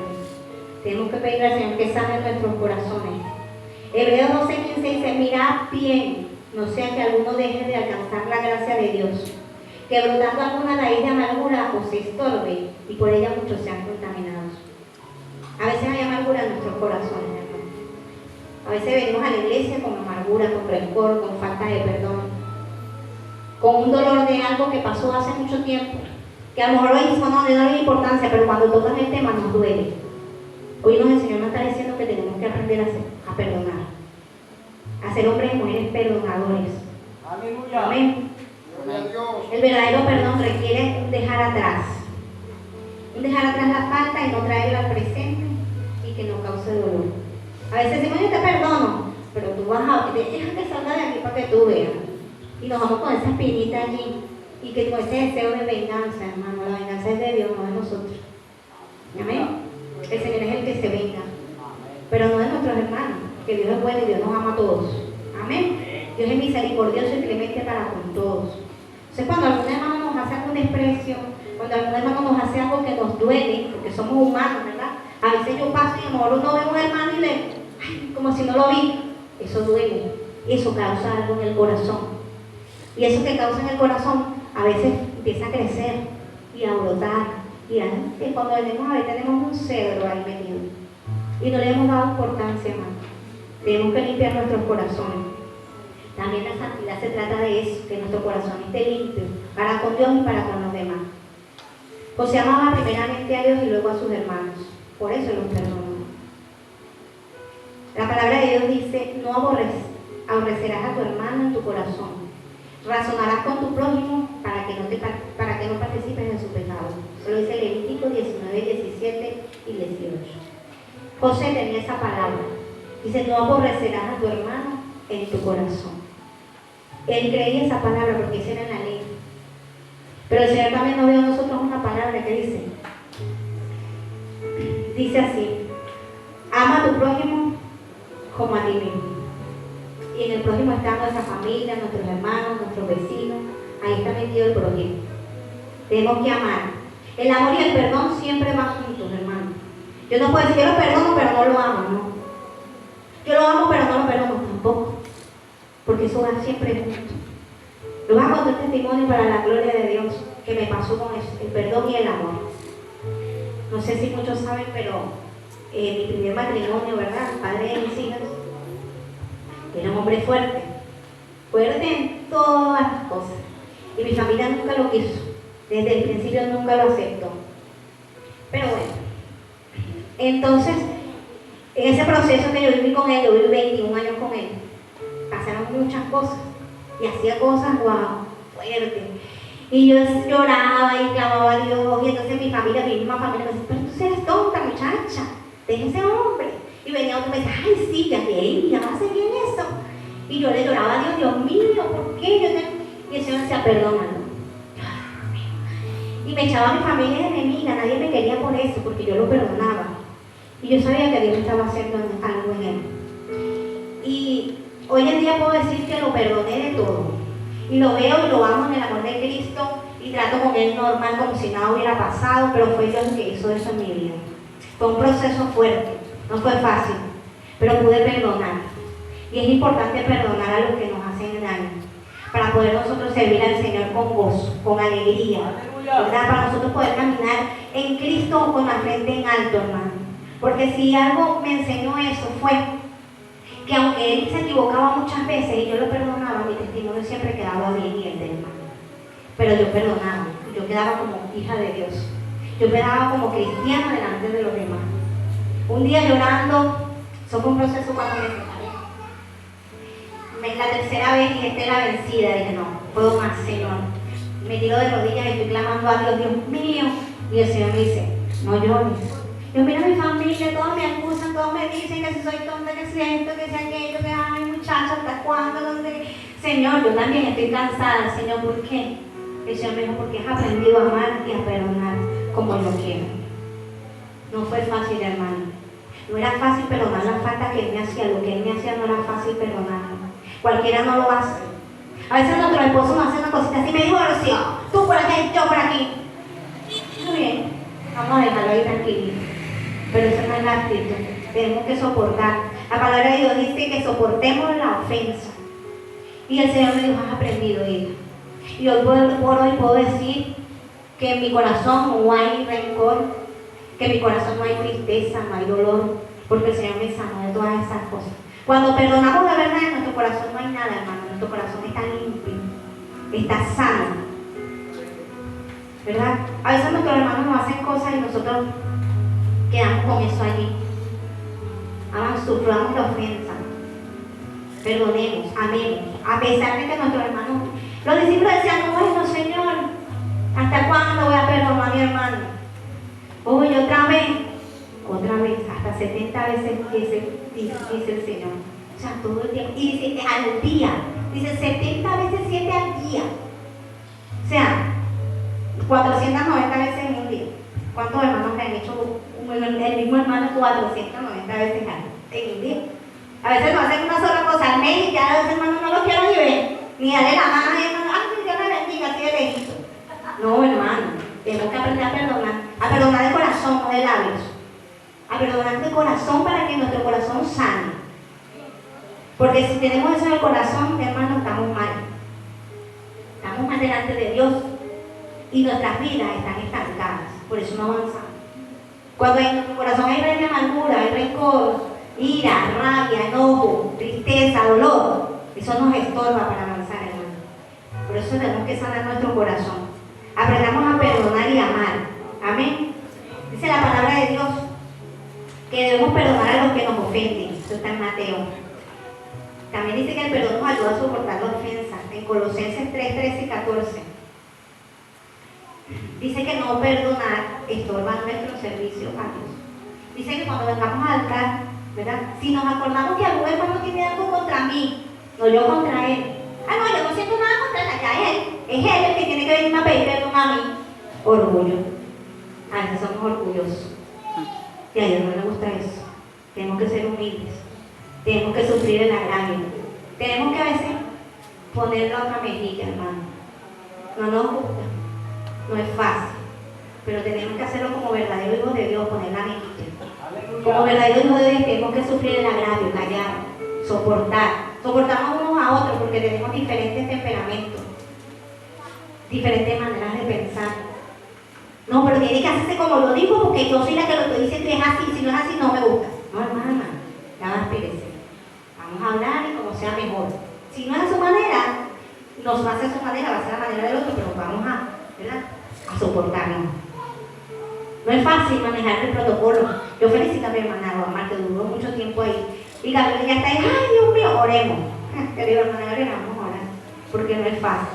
Tenemos que pedir al Señor que sane nuestros corazones. Hebreos 12:15 dice: mirad bien, no sea que alguno deje de alcanzar la gracia de Dios, que brotando alguna raíz de amargura os estorbe y por ella muchos sean contaminados. A veces hay amargura en nuestros corazones, hermano. A veces venimos a la iglesia con amargura, con rencor, con falta de perdón, con un dolor de algo que pasó hace mucho tiempo, que a lo mejor hoy no le da importancia, pero cuando tocan el tema nos duele. Hoy el Señor nos está diciendo que tenemos que aprender a perdonar, a ser hombres y mujeres perdonadores.
Aleluya.
Amén. El verdadero perdón requiere dejar atrás la falta y no traerla al presente y que no cause dolor. A veces decimos: yo te perdono, pero tú vas a dejar que salga de aquí para que tú veas. Y nos vamos con esa espinita allí y que con ese deseo de venganza, hermano. La venganza es de Dios, no de nosotros. Amén. El Señor es el que se venga, pero no de nuestros hermanos, que Dios es bueno y Dios nos ama a todos. Amén. Dios es misericordioso y clemente para con todos. Entonces, cuando algún hermano nos hace algún desprecio, cuando algún hermano nos hace algo que nos duele, porque somos humanos, ¿verdad? A veces yo paso y a lo mejor uno ve a un hermano y le, ay, como si no lo vi. Eso duele, eso causa algo en el corazón. Y eso que causa en el corazón a veces empieza a crecer y a brotar. Y cuando venimos a ver, tenemos un cedro ahí metido. Y no le hemos dado importancia, hermano. Tenemos que limpiar nuestros corazones. También la santidad se trata de eso, que nuestro corazón esté limpio, para con Dios y para con los demás. José amaba primeramente a Dios y luego a sus hermanos. Por eso los perdonó. La palabra de Dios dice: no aborrecerás a tu hermano en tu corazón. Razonarás con tu prójimo para que no participes en su pecado. Eso lo dice Levítico 19, 17 y 18. José tenía esa palabra. Dice: no aborrecerás a tu hermano en tu corazón. Él creía esa palabra porque esa era la ley. Pero el Señor también nos dio a nosotros una palabra que dice así: ama a tu prójimo como a ti mismo. Y en el prójimo está nuestra familia, nuestros hermanos, nuestros vecinos. Ahí está metido el prójimo. Tenemos que amar. El amor y el perdón siempre van juntos, hermano. Yo no puedo decir: yo lo perdono pero no lo amo, no. Yo lo amo pero no lo perdono tampoco, porque eso va siempre junto. Lo voy a contar testimonio para la gloria de Dios que me pasó con eso, el perdón y el amor. No sé si muchos saben, pero mi primer matrimonio, ¿verdad? El padre de mis hijas era un hombre fuerte en todas las cosas, y mi familia nunca lo quiso, desde el principio nunca lo aceptó. Pero bueno, entonces en ese proceso que yo viví con él, yo viví 21 años con él, pasaron muchas cosas y hacía cosas, wow, fuertes. Y yo lloraba y clamaba a Dios, y entonces mi misma familia me decía: pero tú eres tonta, muchacha, deja ese hombre. Y venía otro y me decía: ay, sí, ya va a seguir en eso. Y yo le lloraba a Dios, Dios mío, ¿por qué? Y el Señor decía, perdónalo. Y me echaba a mi familia enemiga, nadie me quería por eso, porque yo lo perdonaba. Y yo sabía que Dios estaba haciendo algo en él. Y hoy en día puedo decir que lo perdoné de todo. Y lo veo y lo amo en el amor de Cristo y trato con él normal como si nada hubiera pasado, pero fue Dios el que hizo eso en mi vida. Fue un proceso fuerte, no fue fácil, pero pude perdonar. Y es importante perdonar a los que nos hacen daño, para poder nosotros servir al Señor con gozo, con alegría, ¿verdad? Para nosotros poder caminar en Cristo con la frente en alto, hermano. Porque si algo me enseñó eso fue que aunque él se equivocaba muchas veces y yo lo perdonaba, mi testimonio siempre quedaba bien y el del hermano. Pero yo perdonaba, yo quedaba como hija de Dios, yo quedaba como cristiana delante de los demás. Un día llorando, eso fue un proceso cuando me separé. La tercera vez dije, esta es la vencida, dije, no puedo más, Señor. Me tiro de rodillas y estoy clamando a Dios, Dios mío. Y el Señor me dice, no llores. Yo miro a mi familia, todos me acusan, todos me dicen que si soy tonta, que si esto, que si aquello, que ay muchacha, ¿hasta cuándo? ¿Dónde? Señor, yo también estoy cansada, Señor, ¿por qué? El Señor me dijo, porque has aprendido a amar y a perdonar como yo quiero. No fue fácil, hermano. No era fácil perdonar la falta que él me hacía, lo que él me hacía no era fácil perdonar. Cualquiera no lo hace. A veces nuestro esposo nos hace una cosita así, me divorcio, tú por aquí, yo por aquí. Muy bien, vamos a dejarlo ahí tranquilo. Pero eso no es la actitud, tenemos que soportar. La palabra de Dios dice que soportemos la ofensa. Y el Señor me dijo, has aprendido, hija. Y hoy por hoy puedo decir que en mi corazón no hay rencor, que en mi corazón no hay tristeza, no hay dolor, porque el Señor me sanó de todas esas cosas. Cuando perdonamos de verdad, en nuestro corazón no hay nada, hermano. Nuestro corazón está limpio, está sano, ¿verdad? A veces nuestros hermanos nos hacen cosas y nosotros quedamos con eso allí. Suframos la ofensa. Perdonemos, amemos. A pesar de que nuestros hermanos, los discípulos decían, bueno, Señor, ¿hasta cuándo voy a perdonar a mi hermano? Oye, otra vez, hasta 70 veces dice el Señor. O sea, todo el tiempo. Y dice al día. Dice 70 veces 7 al día. O sea, 490 veces en un día. ¿Cuántos hermanos me han hecho el mismo hermano 490 veces en un día? A veces nos hacen una sola cosa al mes y ya los hermanos no los quiero ni ver. Ni darle la mano y hermano, ay, Dios me bendiga, así de lejito. No, hermano. Tenemos que aprender a perdonar de corazón, no de labios. A perdonar de corazón para que nuestro corazón sane. Porque si tenemos eso en el corazón, hermano, estamos mal. Estamos mal delante de Dios y nuestras vidas están estancadas. Por eso no avanzamos. Cuando en nuestro corazón hay reina amargura, hay rencor, ira, rabia, enojo, tristeza, dolor, eso nos estorba para avanzar, hermano. Por eso tenemos que sanar nuestro corazón. Aprendamos a perdonar y amar. Amén. Dice la palabra de Dios que debemos perdonar a los que nos ofenden. Eso está en Mateo. También dice que el perdón nos ayuda a soportar la ofensa. En Colosenses 3, 13 y 14. Dice que no perdonar estorba nuestro servicio a Dios. Dice que cuando vengamos al altar, ¿verdad? Si nos acordamos que algún hermano tiene algo contra mí, no yo contra él. Ah, no, yo no siento nada contra él, ya él. Es él el que tiene que venirme a pedir perdón a mí. Orgullo. A veces somos orgullosos. Y a Dios no le gusta eso. Tenemos que ser humildes. Tenemos que sufrir el agravio. Tenemos que a veces poner la otra mejilla, hermano. No nos gusta. No es fácil. Pero tenemos que hacerlo como verdadero hijo de Dios, poner la mejilla. Como verdadero hijo de Dios tenemos que sufrir el agravio, callar, soportar. Soportamos unos a otros porque tenemos diferentes temperamentos, diferentes maneras de pensar. No, pero tiene que hacerse como lo digo porque yo soy la que lo estoy diciendo y es así. Si no es así, no me gusta. No, hermana, nada espérese. Vamos a hablar y como sea mejor. Si no es a su manera, nos va a hacer su manera, va a ser la manera del otro, pero vamos a, ¿verdad?, a soportarnos. No es fácil manejar el protocolo. Yo felicito a mi hermana Guamar, que duró mucho tiempo ahí. Y Gabriela ya está ahí, ay Dios mío, oremos. Te digo, hermana Gabriela, vamos a orar. Porque no es fácil.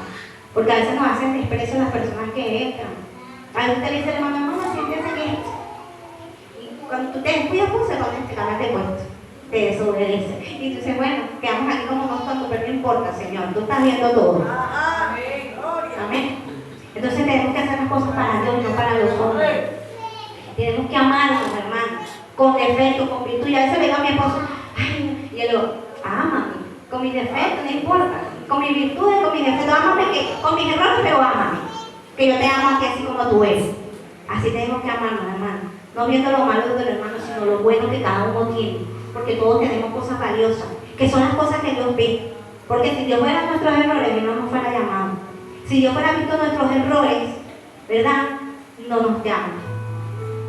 Porque a veces nos hacen desprecio las personas que entran. A usted le dice, hermana, mamá, siéntese aquí. Y cuando tú te descuidas, pues se van a entregar de puesto. te desobedece. Y tú dices, bueno, quedamos aquí como unos tontos, pero no importa, Señor, tú estás viendo todo. Amén. Entonces tenemos que hacer las cosas para Dios, no para los hombres. Tenemos que amar a los hermanos, con defecto, con virtud. Y a veces le digo a mi esposo, ay, y él lo, ámame, con mis defectos, no importa, con mis virtudes, con mis defectos, ámame, con mis errores, pero ámame, que yo te amo a ti así como tú eres. Así tenemos que amarnos, hermanos, no viendo lo malo del hermano, sino lo bueno que cada uno tiene, porque todos tenemos cosas valiosas, que son las cosas que Dios ve. Porque si Dios fuera nuestros errores, Él no nos fuera llamado. Si Dios fuera visto nuestros errores, ¿verdad? No nos llama.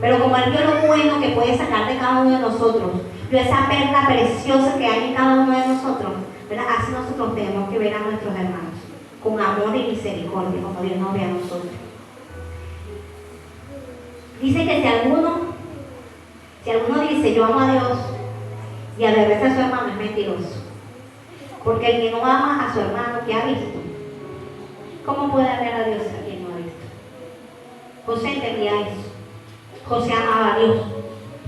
Pero como Él vio lo bueno que puede sacar de cada uno de nosotros, vio esa perla preciosa que hay en cada uno de nosotros, ¿verdad? Así nosotros tenemos que ver a nuestros hermanos, con amor y misericordia, como Dios nos ve a nosotros. Dice que si alguno dice, yo amo a Dios, y aborrece a su hermano, es mentiroso. Porque el que no ama a su hermano, ¿qué ha visto? ¿Cómo puede amar a Dios a quien no ha visto? José entendía eso. José amaba a Dios,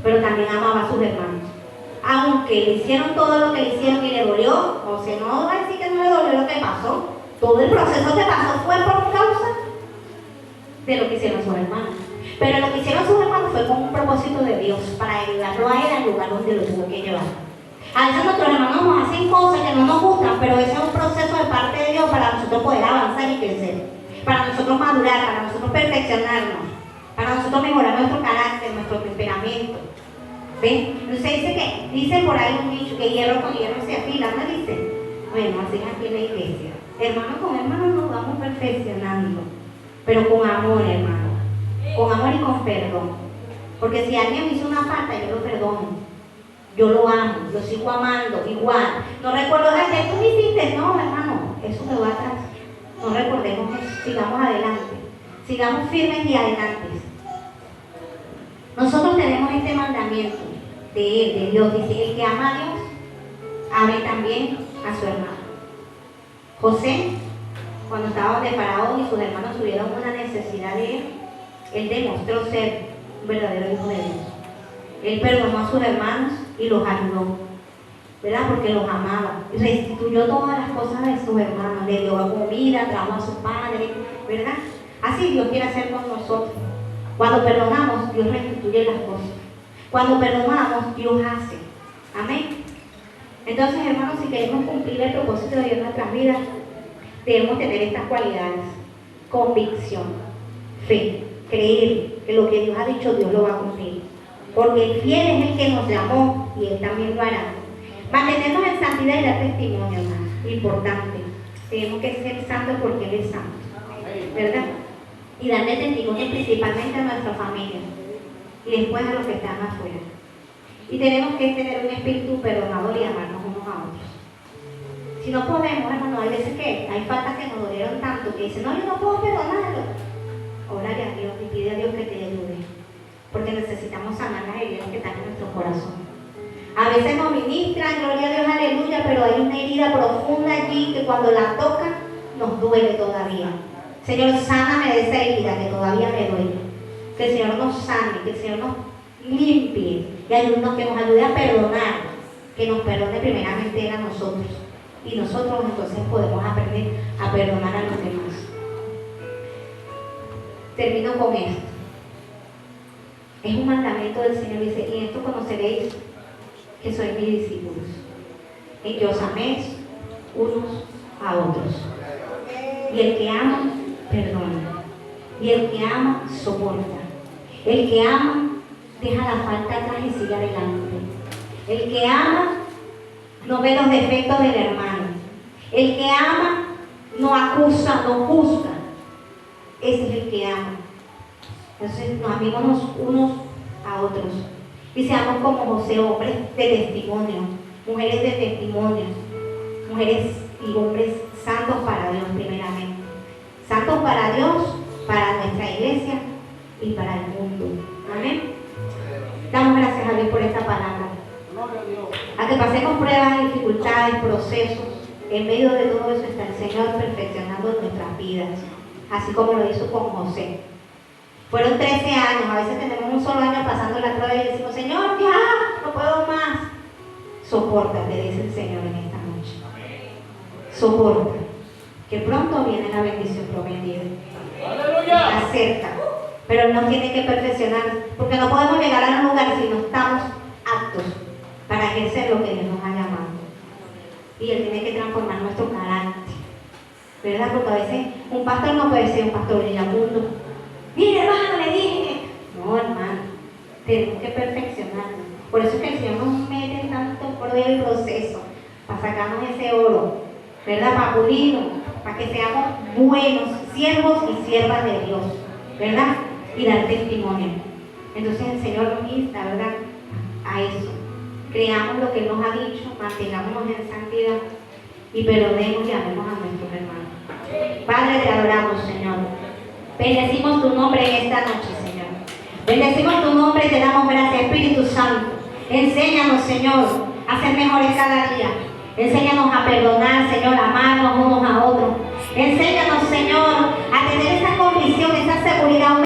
pero también amaba a sus hermanos. Aunque le hicieron todo lo que le hicieron y le dolió, José no va a decir que no le dolió lo que pasó. Todo el proceso que pasó fue por causa de lo que hicieron sus hermanos. Pero lo que hicieron sus hermanos fue con un propósito de Dios, para ayudarlo a él al lugar donde lo tuvo que llevar. A veces nuestros hermanos nos hacen cosas que no nos gustan, pero ese es un proceso de parte de Dios para nosotros poder avanzar y crecer, para nosotros madurar, para nosotros perfeccionarnos, para nosotros mejorar nuestro carácter, nuestro temperamento. ¿Ven? Entonces dice por ahí un dicho que hierro con hierro se afila, ¿no dice? Bueno, así es aquí en la iglesia. Hermano con hermano nos vamos perfeccionando, pero con amor, hermano. Con amor y con perdón. Porque si alguien me hizo una falta, yo lo perdono. Yo lo amo, lo sigo amando, igual. No recuerdo que tú me hiciste, no, hermano, eso quedó atrás. No recordemos eso, sigamos adelante. Sigamos firmes y adelante. Nosotros tenemos este mandamiento de Él, de Dios. Dice, el que ama a Dios, ame también a su hermano. José, cuando estaba donde Faraón y sus hermanos tuvieron una necesidad de él demostró ser un verdadero hijo de Dios. Él perdonó a sus hermanos y los ayudó, ¿verdad? Porque los amaba. Restituyó todas las cosas de sus hermanos, le dio comida, trajo a su padre, ¿verdad? Así Dios quiere hacer con nosotros. Cuando perdonamos, Dios restituye las cosas. Cuando perdonamos, Dios hace. Amén. Entonces, hermanos, si queremos cumplir el propósito de Dios en nuestras vidas, debemos tener estas cualidades: convicción, fe, creer que lo que Dios ha dicho, Dios lo va a cumplir. Porque el fiel es el que nos llamó y Él también lo hará. Mantenernos en santidad y dar testimonio, hermano. Importante. Tenemos que ser santos porque Él es santo, ¿verdad? Y darle testimonio principalmente a nuestra familia y después a los que están afuera. Y tenemos que tener un espíritu perdonador y amarnos unos a otros. Si no podemos, hermano, hay veces que hay faltas que nos dolieron tanto que dicen, no, yo no puedo perdonarlo. Órale a Dios y pide a Dios que te ayude, porque necesitamos sanar las heridas que están en nuestro corazón. A veces nos ministran, gloria a Dios, aleluya, pero hay una herida profunda allí que cuando la tocan nos duele todavía. Señor, sáname de esa herida que todavía me duele. Que el Señor nos sane, que el Señor nos limpie y que nos ayude a perdonar, que nos perdone primeramente Él a nosotros. Y nosotros entonces podemos aprender a perdonar a los demás. Termino con esto. Es un mandamiento del Señor, dice, y esto conoceréis que sois mis discípulos, en que os améis unos a otros. Y el que ama, perdona. Y el que ama, soporta. El que ama, deja la falta atrás y sigue adelante. El que ama, no ve los defectos del hermano. El que ama, no acusa, no juzga. Ese es el que ama. Entonces nos amemos unos a otros. Y seamos como José, hombres de testimonio, mujeres de testimonio, mujeres y hombres santos para Dios primeramente. Santos para Dios, para nuestra iglesia y para el mundo. Amén. Damos gracias a Dios por esta palabra. A que pasemos pruebas, dificultades, procesos. En medio de todo eso está el Señor perfeccionando nuestras vidas, así como lo hizo con José. Fueron 13 años, a veces tenemos un solo año pasando la prueba y decimos, Señor, ya, no puedo más. Soporta, te dice el Señor en esta noche. Soporta, que pronto viene la bendición prometida. Está cerca, pero Él nos tiene que perfeccionar, porque no podemos llegar a un lugar si no estamos aptos para ejercer lo que Dios nos ha llamado. Y Él tiene que transformar nuestro carácter, ¿verdad? Porque a veces un pastor no puede ser un pastor brillamundo. Mire, hermano, le dije. No, hermano, tenemos que perfeccionarnos. Por eso es que el Señor nos mete en tanto prueba y proceso, para sacarnos ese oro, ¿verdad? Para pulirnos, para que seamos buenos siervos y siervas de Dios, ¿verdad? Y dar testimonio. Entonces el Señor nos insta, ¿verdad?, a eso. Creamos lo que Él nos ha dicho, mantengámonos en santidad y perdonemos y amemos a nuestros hermanos. Padre, te adoramos, Señor. Bendecimos tu nombre en esta noche, Señor. Bendecimos tu nombre y te damos gracias, Espíritu Santo. Enséñanos, Señor, a ser mejores cada día. Enséñanos a perdonar, Señor, a amarnos unos a otros. Enséñanos, Señor,